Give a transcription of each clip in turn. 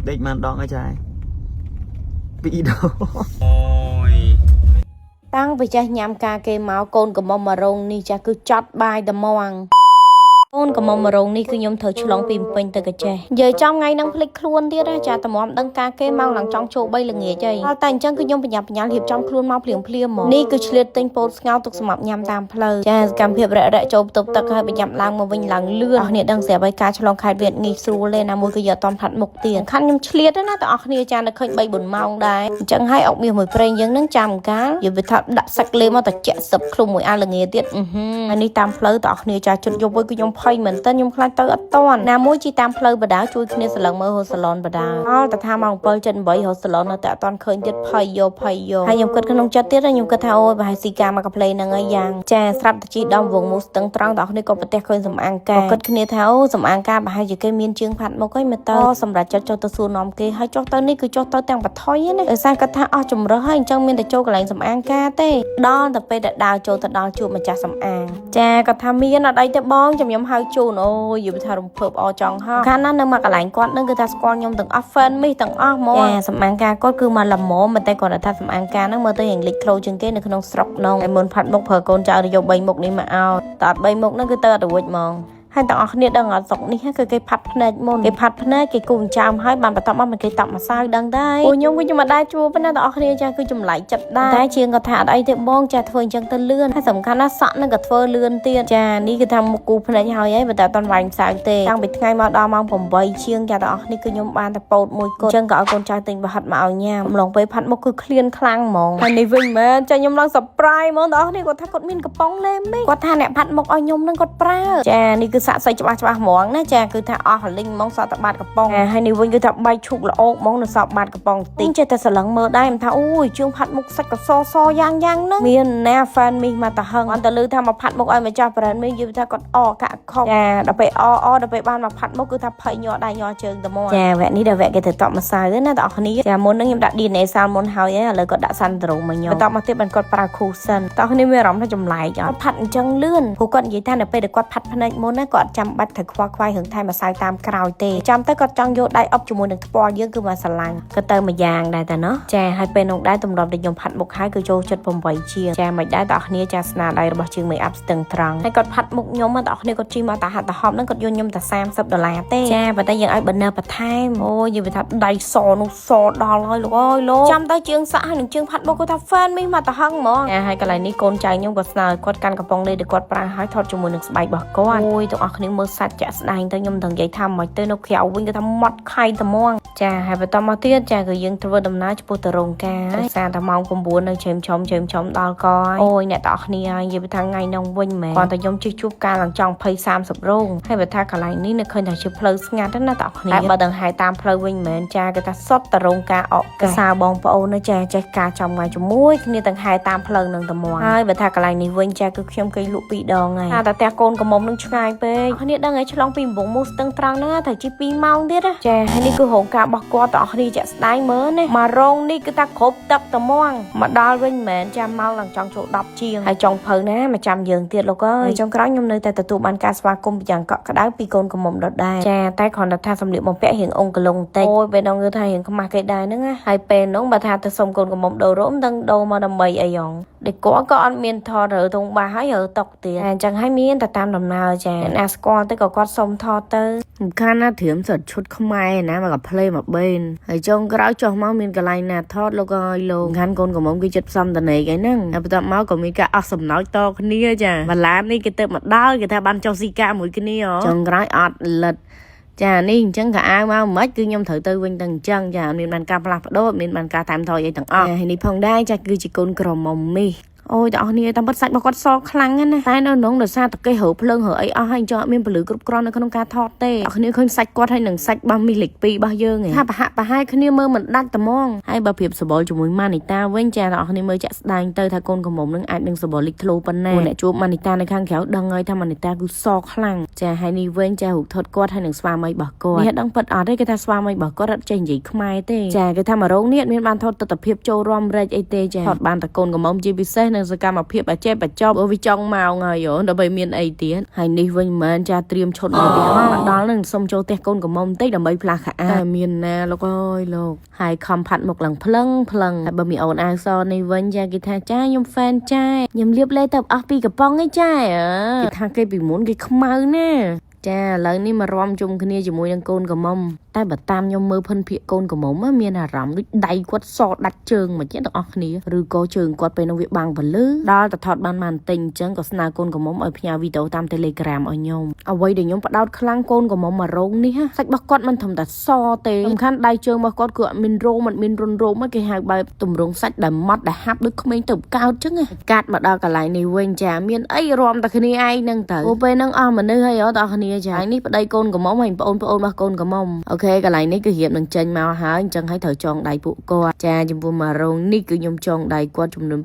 đếch màn đong ở trái bị đâu tăng về trái nhám ca kê máu côn của mông mà rong ni cha cứ chót bài đầm mong côn của mông mà rong ni cứ nhom thở chlong pim pin từ cái trẻ giờ trong ngày năng phịch luôn tiết ra cha tầm mom đăng ca kê mau lằng trong chỗ bay là nghề chơi tại chân cứ nhom nhập nhám hiệp trong luôn mau phliềm mỏ ni cứ liệt tinh post ngao tục sập nhám tam phơi cha cam hiệp rẽ chỗ tục tắc hay bị nhám lang mà vinh lằng lươn nè đăng sẽ bay ca chlong khai việt nghi sưu lên là môi cứ giờ toàn phạt mục tiền khăn nhom liệt đó na tao nè cha nó khơi bay buồn mau đây chẳng hay ọc miệng mùi prey giống nắng chằm cá giờ bị thật đặt sạch lên mà tao chẹt sập khung mùi ăn là nghề tiết anh đi tam phơi tao nè cha chụp vô với cái nhom phơi mình tên nhom khai tới ở toàn nam môi chi tam phơi bà đá chui kia salon mơ hồ salon bà đá tao tham mong phơi chân bảy hồ salon nó tại toàn khơi tiết phơi vô hay nhom cất cái nông chất tiết ra nhom cất thao và hay xì ca mà cặp play nè ngay giang cha sắp chỉ đong vùng mút tầng trăng tao nè có bật tẹt khơi sầm ăn ca cất kia thao sầm ăn ca bà hay chỉ cái miên chương phạt một cái mà tao sầm ra cho tao xu nóm kia hay cho tao nè cứ cho tao tăng bật thôi á nè sang cất thao chùm rồi hay trong miên để cho cái lạnh sầm ăn ca tê đo tập pe đào cho tao đo chùm mà cha sầm ăn cha cất thao miên ở đây tao bong trong nhóm hai chùm ôi dù bị thao đồng phượp ở trong ha khán nó mà cái lạnh quát nó cứ ta con nhom từng offen mi từng off mò cha sầm ăn ca có cứ mà làm mỏ mà tay còn là ta sầm ăn ca nó mơ tới hiện lịch thâu chừng cái nó không sọc nông em muốn phạt một phở con trai được bay một đi mà ao tạt bay một nó cứ tơ được quệt mong hai tao nè đang ở dọc ní cáiพัดnày môn cáiพัดnày cái cùng chạm hai bàn bát mà cái tập mà sao đang đây ôi nhung cái màได้chua bên đó tao nè cha cứ chùm lại chặtได้ได้chiênก็ถาดไอ้เตะบ้องcha thôi chân tân lươnให้สำคัญนะสะนั่นก็thôi lưอนเตี้ยchaนี่คือทำกูพนักงานยัยแต่ตอนวันสายเตะตั้งไปไงมาดอมองผมใบเชียงchaตานี่คือnhungบานแต่ปวดมวยก้นchânก็เอาคนชายติงไปหัดมาเอาเนี่ยลองไปพัดมุกคือเคลียนคลั่งมองอันนี้วิ่งมาcha nhungลองสับปลายมองตานี่ก็ถ้ากดมินกระป๋องเล่มไม่ก็ท่าเนี่ยพัดมุกเอาnhungนั่นก็ปลาchaนี่คือสะใส่ច្បាស់ហ្មងណាចាគឺថាអស់លីងហ្មងសតបាតកំប៉ុងហើយនេះវិញគឺថាបាយឈុកល្អហ្មងនៅសតបាតកំប៉ុងទីចេះតែស្រឡឹងមើលដែរមិនថាអូយជើងផាត់មុខសាច់កសយ៉ាងហ្នឹងមានណាហ្វានមីមកតាហឹងអត់ទៅលើថាមកផាត់មុខឲ្យម្ចាស់ប្រេនមីយល់ថាគាត់កាក់ខុសចាដល់ពេលដល់ពេលបានមកផាត់មុខគឺថាភ័យញ័រដៃញ័រជើងតែមកចាវគ្គនេះដល់វគ្គគេទៅតបម្សៅណាបងប្អូនចាមុនហ្នឹងខ្ញុំដាក់ DNA សាលមុនហើយឥឡូវគាត់ដាក់សាន់ដ្រូមកញ័របន្តមកទៀតបានគាត់ប្រើគូសិនតោះគ្នាមានអារម្មណ៍ថាចម្លែកអត់ផាត់អញ្ចឹងលឿនព្រោះគាត់និយាយថានៅពេលដែលគាត់ផាត់ភ្នែកមុនណាគាត់ចាំបាច់ត្រូវខ្វល់ខ្វាយរឿងថែមម្សៅតាមក្រោយទេចាំទៅគាត់ចង់យកដៃអប់ជាមួយនឹងថ្ពាល់យើងគឺមកស្រឡាញ់ក៏ទៅមួយយ៉ាងដែរតាណោះចាហើយពេលនោះដែរទម្លាប់ដែលខ្ញុំផាត់មុខហើយគឺចូលចិត្ត8ជាងចាមិនដែរតោះគ្នាចាស្នាដៃរបស់ជាង make up ស្ទឹងត្រង់ហើយគាត់ផាត់មុខខ្ញុំតោះគ្នាគាត់ជិះមកតាហាត់តាហប់ហ្នឹងគាត់យកខ្ញុំតែ$30ទេចាប៉ុន្តែយើងឲ្យបន្នើបន្ថែមអូយយើងវាថាដៃសនោះសដល់ហើយលោកអើយលោកចាំទៅជើងសាក់ហើយនឹងជើងផាត់មុខគាត់ថា fan មីមកតាហឹងហ្មងចាហើយកន្លែងនេះកូនចៅខ្ញុំក៏ស្នើគាត់កាន់កំប៉ុងលេដែលគាត់ប្រើហើយថតជាមួយនឹងស្បែករបស់គាត់អូយទាំងអស់គ្នាមើលសាច់ចាក់ស្ដែងទៅខ្ញុំដឹងនិយាយថាមិនទៅនៅក្រៅវិញគឺថាម៉ត់ខៃត្មងចាហើយបន្តមកទៀតចាគឺយើងធ្វើដំណើរចំពោះទៅរោងការសារតែម៉ោង9នៅជើមឆុំដល់កអូយអ្នកទាំងអស់គ្នានិយាយថាថ្ងៃនោះវិញមែនគាត់តែខ្ញុំជិះជួបការឡើងចង់20-30រោងហើយបើថាកន្លែងនេះនៅឃើញថាជាផ្លូវស្ងាត់ណាទាំងអស់គ្នាតែបើដឹងហើយតាមផ្លូវវិញមែនចាគឺថាសុទ្ធតែរោងការអកកាសាបងប្អូននៅចាចេះការចំងាយជាមួយគ្នាទាំងហែតាមផ្លូវនឹងត្មងហើយបើថាកន្លែងនេះវិញចាគឺខ្ញុំគេលក់2ដងហើយតែផ្ទះកូនកំមុំនឹងឆ្ងាយពេកគ្នាដឹងហើយឆ្លងពីកំពង់មូស្ទឹងត្រង់ហ្នឹងត្រូវជិះ2ម៉ោងទៀតចាហើយនេះគឺរោងការរបស់គាត់ទាំងអស់គ្នាចាក់ស្ដែងមើលណាមករោងនេះគឺថាគ្រប់ទឹកត្មងមកដល់វិញមែនចាំមកឡើងចង់ចូល10ជាងហើយចង់ភៅណាមកចាំយើងទៀតលោកអើយចុងក្រោយខ្ញុំនៅតែទទួលបានការស្វាគមន៍យ៉ាងកក់ក្ដៅពីកូនកំមុំដដែលចាតែគ្រាន់តែថាសម្លៀកបំពាក់រៀងអង្គលងតិចអូយពេលនោះគឺថារៀងខ្មាស់គេដែរហ្នឹងណាហើយពេលនោះបើថាទៅសុំកូនកំមុំដូររោមដឹងដូរមកដើម្បីអីយ៉ងដេកគាត់ក៏អត់មានថតរើធំបាសហើយរើតុកទៀតអញ្ចឹងហើយមានតែតាមដំណើរចាណាស្គាល់ទៅក៏គាត់សុំថតទៅសំខាន់ណាធៀមសិតឈុតខ្មែរណាមកកាផ្លេមកបេនហើយចុងក្រោយចុះមកមានកន្លែងណាថតលោកអើយលោកសំខាន់កូនកំមុំគឺចិត្តផ្សំតនេកអីហ្នឹងហើយបន្ទាប់មកក៏មានការអស់សំណោចតគ្នាចាបន្លាននេះគេទៅមកដល់គេថាបានចុះស៊ីកាមួយគ្នាចុងក្រោយអត់លិតចានេះអញ្ចឹងក៏អាវមកមិនគឺខ្ញុំត្រូវទៅវិញទៅអញ្ចឹងចាមានបានការផ្លាស់ប្ដូរមានបានការតាមថយអីទាំងអស់ហើយនេះផងដែរចាគឺជាកូនក្រមុំមីអូយតែអស់គ្នាតាមពិតសាច់របស់គាត់សខ្លាំងណាស់តែនៅក្នុងដោយសារតែគេរើភ្លើងរើអីអស់ហើយចុះអត់មានពលឺគ្រប់គ្រាន់នៅក្នុងការថតទេអស់គ្នាឃើញសាច់គាត់ហើយនឹងសាច់របស់មីលេខ2របស់យើងឯងថាប្រហែលគ្នាមើលមិនដាច់ត្មងហើយបើប្រៀបសបល់ជាមួយម៉ានីតាវិញចាតែអស់គ្នាមើលចាក់ស្ដែងទៅថាកូនកំមុំនឹងអាចនឹងសបល់លេខធ្លោប៉ុណ្ណាអ្នកជួបម៉ានីតានៅខាងក្រៅដឹងហើយថាម៉ានីតាគឺសខ្លាំងចាហើយនេះវិញចារូបថតគាត់ហើយនឹងស្វាមីរបស់គាត់នេះដឹងពិតអត់ទេគេថាស្វាមីរបស់គាត់អត់ចេះនិយាយខ្មែរទេចាគេថាមករោងនេះមានបានថតទស្សនភាពចូលរួមរែកអីទេចាថតបានតែកូនកំមុំជាពិសេសនៅ នឹងសកម្មភាពបច្ចេកបច្ចប់វាចង់មកហើយដើម្បីមានអីទៀតហើយនេះវិញមិនចាត្រៀមឈុតនៅទីហោដល់នឹងសុំចូលផ្ទះកូនកំមុំបន្តិចដើម្បីផ្លាស់ខោអាវតែមានណាលោកអើយលោកហើយខំផាត់មុខឡើងផ្លឹងហើយបើមានអូនអាវសនេះវិញចាគេថាចាខ្ញុំហ្វេនចាខ្ញុំលៀបលេទៅអស់ពីកំប៉ុងឯចាគេថាគេពីមុនគេខ្មៅណាចាឥឡូវនេះមករំជុំគ្នាជាមួយនឹងកូនកំមុំតែបើតាមខ្ញុំមើលភិនភាកកូនកំមុំមានអារម្មណ៍ដូចដៃគាត់សដាច់ជើងមកទាំងអស់គ្នាឬក៏ជើងគាត់ពេលនឹងវាបាំងពលឺដល់តែថតបានបន្តិចអញ្ចឹងក៏ស្នើកូនកំមុំឲ្យផ្ញើវីដេអូតាម Telegram ឲ្យខ្ញុំអ្វីដែលខ្ញុំបដោតខ្លាំងកូនកំមុំមករងនេះសាច់របស់គាត់មិនធំតែសទេសំខាន់ដៃជើងរបស់គាត់គឺអត់មានរោមអត់មានរុនរោមគេហៅបែបទម្រង់សាច់ដែលម៉ត់ដែលហាប់ដូចក្មេងទៅកោតអញ្ចឹងកាត់មកដល់កន្លែងនេះវិញចាមានអីរំតែគ្នាឯងហ្នឹងទៅពេលហ្នឹងអស់មនុស្សហើយអត់ដល់គ្នាចានេះប្តីកូនកំមុំហើយបងប្អូនរបស់កូនកំមុំអូខេកន្លែងនេះគឺរៀបនឹងចេញមកហើយអញ្ចឹងហើយត្រូវចងដៃពួកគាត់ចាចំពោះម៉ារ៉ូងនេះគឺខ្ញុំចងដៃគាត់ចំនួន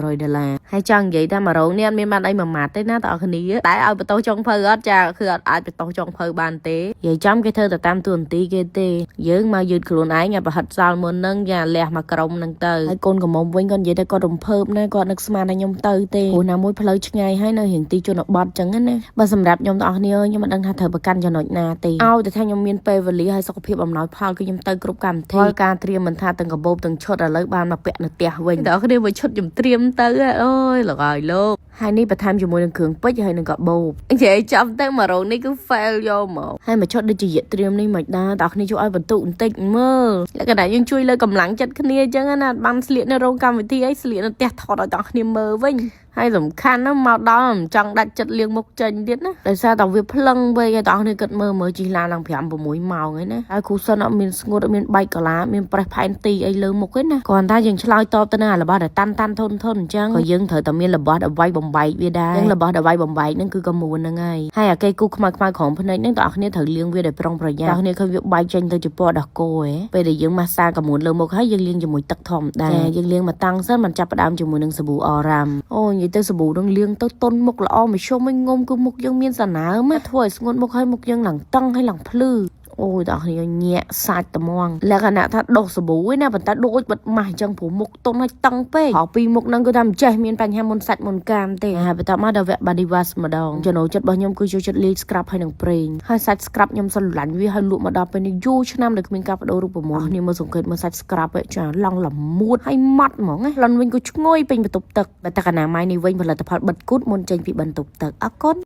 $500ហើយចង់និយាយថាម៉ារ៉ូងនេះអត់មានបានអីមួយម៉ាត់ទេណាតើគ្នាតែឲ្យបន្ទោសចុងភៅអត់ចាគឺអត់អាចបន្ទោសចុងភៅបានទេនិយាយចំគេធ្វើទៅតាមទួនាទីគេទេយើងមកយឺតខ្លួនឯងឲ្យប្រហិតសល់មុនហ្នឹងយ៉ាលះមកក្រុមហ្នឹងទៅហើយកូនកំមុំវិញគាត់និយាយថាគាត់រំភើបណាគាត់នឹកស្មានថាខ្ញុំទៅទេព្រោះណាមួយផ្លូវឆ្ងាយហើយនៅរៀងទីជនបទអញ្ចឹងណាបើសម្រាប់ខ្ញុំទាំងអស់គ្នាខ្ញុំមិនដឹងថាត្រូវប្រកាន់ចំណុចណាទេឲ្យតែថាខ្ញុំមានពេលវេលាហើយសុខភាពអំណោយផលគឺខ្ញុំទៅគ្រប់កម្មវិធីការត្រៀមមិនថាទាំងកាបូបទាំងឈុតឥឡូវបានមកពាក់នៅផ្ទះវិញតែគ្នាមួយឈុតខ្ញុំត្រៀមទៅអូយលោកអើយលោកហើយនេះបន្ថែមជាមួយនឹងគ្រឿងពេជ្រហើយនឹងកាបូបនិយាយចាំទៅម៉ារ៉ូនេះគឺ fail យកមកហើយមកឈុតដូចជាត្រៀមនេះមិនដែរតើគ្នាជួយឲ្យបន្ទុកបន្តិចមើលលក្ខណៈយើងជួយលើកម្លាំងចិត្តគ្នាអញ្ចឹងណាបានស្លៀកនៅរោងកម្មវិធីអីស្លៀកនៅផ្ទះថតឲ្យតើគ្នាមើលវិញហើយសំខាន់ណាមកដល់មិនចង់ដាច់ចិត្តលៀងមុខចេញទៀតណាដោយសារតែវាផ្លឹងពេកឲ្យតើគ្នាគិតមើលជិះឡានឡើង5 6 ម៉ោងឯណាហើយគ្រូសិនអត់មានស្ងួតអត់មានបែកកាឡាមានប្រេះផែនទីអីលើមុខឯណាគ្រាន់តែយើងឆ្លើយតបទៅនឹងរបស់ដែលតាន់ធន់អញ្ចឹងក៏យើងត្រូវតែមានរបស់ដែលវាយបំបែកវាដែរយើងរបស់ដែលវាយបំបែកហ្នឹងគឺកមួនហ្នឹងហើយអាគេគូខ្មៅក្រោមភ្នែកហ្នឹងតើគ្នាត្រូវលាងវាដោយប្រុងប្រយ័ត្នតើគ្នាឃើញវាបែកចេញទៅជាពណ៌ដោះគោឯពេលដែលយើងម៉ាស្សាកមួនលើមុខហើយយើងលាងជាមួយទឹកធម្មតាយើងលាងមកតាំងសិនមិនចាប់ផ្ដើមជាមួយនឹងសាប៊ូអរ៉ាំអូនិយាយទៅសាប៊ូនឹងទៅតុនមុខល្អមកជុំវិញងុំគឺមុខយើងមានសណើមធ្វើឲ្យស្ងួតមុខឲ្យមុខយើងឡើងតឹងហើយឡើងភ្លឺអូយដល់គ្នាញាក់សាច់ត្មងលក្ខណៈថាដុសសាប៊ូឯណាប៉ុន្តែដូចបិទម៉ាស់អញ្ចឹងព្រោះមុខតុនឲ្យតឹងពេកហើយពីមុខហ្នឹងគឺថាមិនចេះមានបញ្ហាមុនសាច់មុនកាមទេហើយបន្តមកដល់វគ្គ body wash ម្ដងចំណូលចិត្តរបស់ខ្ញុំគឺចូលចិត្តលាយ scrub ហើយនឹងប្រេងហើយសាច់ scrub ខ្ញុំស្រឡាញ់វាហើយលក់មកដល់ពេលនេះយូរឆ្នាំដែលគ្មានការបដូររូបមន្តគ្នាមើលសង្កេតមើលសាច់ scrub ឯចាឡងល្មួតហើយម៉ត់ហ្មងឡន់វិញក៏ឈ្ងុយពេញបន្ទប់ទឹកតែកណាម៉ៃនេះវិញផលិតផលបិទគូតមុនចេញពីបន្ទប់ទឹកអរគុណ